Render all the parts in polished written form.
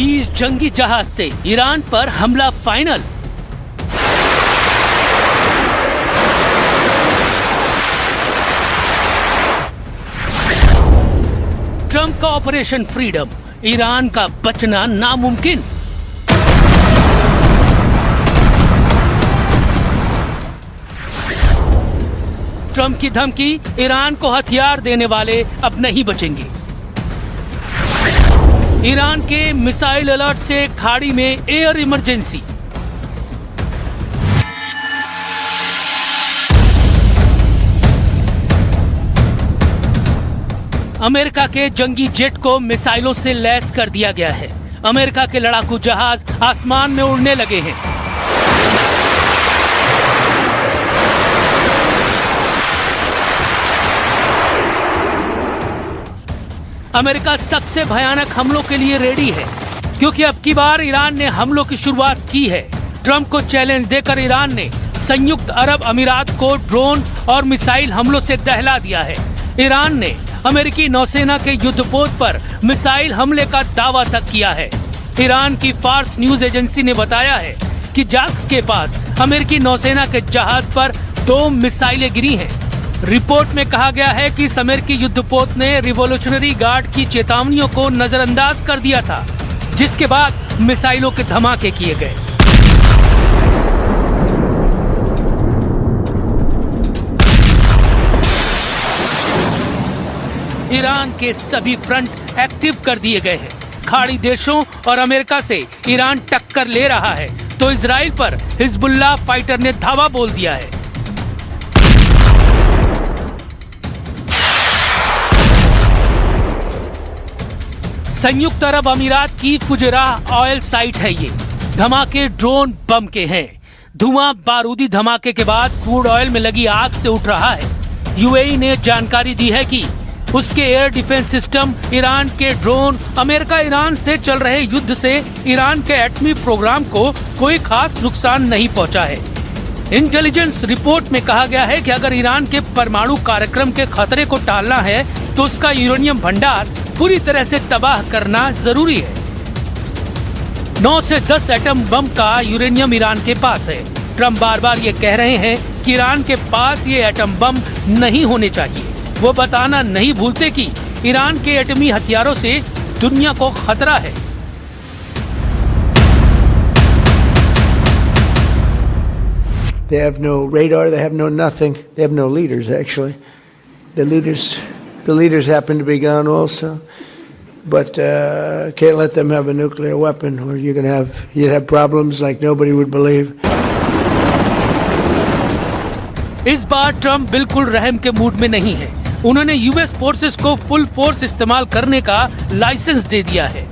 20 जंगी जहाज से ईरान पर हमला फाइनल। ट्रंप का ऑपरेशन फ्रीडम, ईरान का बचना नामुमकिन। ट्रंप की धमकी, ईरान को हथियार देने वाले अब नहीं बचेंगे। ईरान के मिसाइल अलर्ट से खाड़ी में एयर इमरजेंसी। अमेरिका के जंगी जेट को मिसाइलों से लैस कर दिया गया है। अमेरिका के लड़ाकू जहाज आसमान में उड़ने लगे हैं। अमेरिका सबसे भयानक हमलों के लिए रेडी है, क्योंकि अब की बार ईरान ने हमलों की शुरुआत की है। ट्रंप को चैलेंज देकर ईरान ने संयुक्त अरब अमीरात को ड्रोन और मिसाइल हमलों से दहला दिया है। ईरान ने अमेरिकी नौसेना के युद्धपोत पर मिसाइल हमले का दावा तक किया है। ईरान की फार्स न्यूज एजेंसी ने बताया है कि जास्क के पास अमेरिकी नौसेना के जहाज पर 2 मिसाइलें गिरी हैं। रिपोर्ट में कहा गया है कि इस अमेरिकी युद्धपोत ने रिवॉल्यूशनरी गार्ड की चेतावनियों को नजरअंदाज कर दिया था, जिसके बाद मिसाइलों के धमाके किए गए। ईरान के सभी फ्रंट एक्टिव कर दिए गए हैं। खाड़ी देशों और अमेरिका से ईरान टक्कर ले रहा है, तो इजराइल पर हिजबुल्लाह फाइटर ने धावा बोल दिया है। संयुक्त अरब अमीरात की फुजैराह ऑयल साइट है ये। धमाके ड्रोन बम के हैं। धुआं बारूदी धमाके के बाद क्रूड ऑयल में लगी आग से उठ रहा है। यूएई ने जानकारी दी है कि उसके एयर डिफेंस सिस्टम, ईरान के ड्रोन, अमेरिका ईरान से चल रहे युद्ध से ईरान के एटमी प्रोग्राम को कोई खास नुकसान नहीं पहुंचा है। इंटेलिजेंस रिपोर्ट में कहा गया है कि अगर ईरान के परमाणु कार्यक्रम के खतरे को टालना है तो उसका यूरेनियम भंडार पूरी तरह से तबाह करना जरूरी है। 9 से 10 एटम बम का यूरेनियम ईरान के पास है। ट्रंप बार बार ये कह रहे हैं कि ईरान के पास ये एटम बम नहीं होने चाहिए। वो बताना नहीं भूलते कि ईरान के एटमी हथियारों से दुनिया को खतरा है। They have no radar, they have no nothing. They have no leaders, actually. The leaders happen to be gone also. But can't let them have a nuclear weapon, or you'd have problems like nobody would believe. इस बार Trump बिल्कुल रहम के mood में नहीं है। उन्होंने US forces को full force इस्तेमाल करने का लाइसेंस दे दिया है।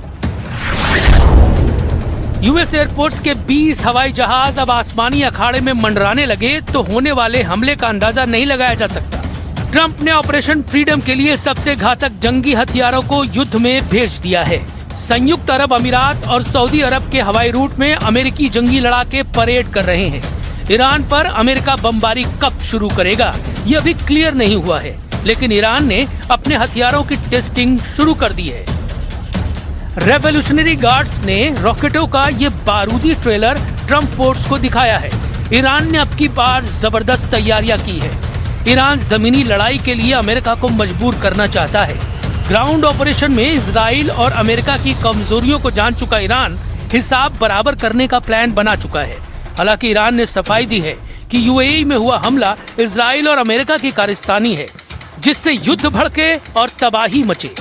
यूएस एयरफोर्स के 20 हवाई जहाज अब आसमानी अखाड़े में मंडराने लगे तो होने वाले हमले का अंदाजा नहीं लगाया जा सकता। ट्रंप ने ऑपरेशन फ्रीडम के लिए सबसे घातक जंगी हथियारों को युद्ध में भेज दिया है। संयुक्त अरब अमीरात और सऊदी अरब के हवाई रूट में अमेरिकी जंगी लड़ाके परेड कर रहे हैं। ईरान पर अमेरिका बमबारी कब शुरू करेगा यह अभी क्लियर नहीं हुआ है, लेकिन ईरान ने अपने हथियारों की टेस्टिंग शुरू कर दी है। रेवोल्यूशनरी गार्ड्स ने रॉकेटों का ये बारूदी ट्रेलर ट्रंप फोर्स को दिखाया है। ईरान ने अब की बार जबरदस्त तैयारियां की है। ईरान जमीनी लड़ाई के लिए अमेरिका को मजबूर करना चाहता है। ग्राउंड ऑपरेशन में इजराइल और अमेरिका की कमजोरियों को जान चुका ईरान हिसाब बराबर करने का प्लान बना चुका है। हालांकि ईरान ने सफाई दी है कि यूएई में हुआ हमला इजराइल और अमेरिका की कारस्तानी है, जिससे युद्ध भड़के और तबाही मचे।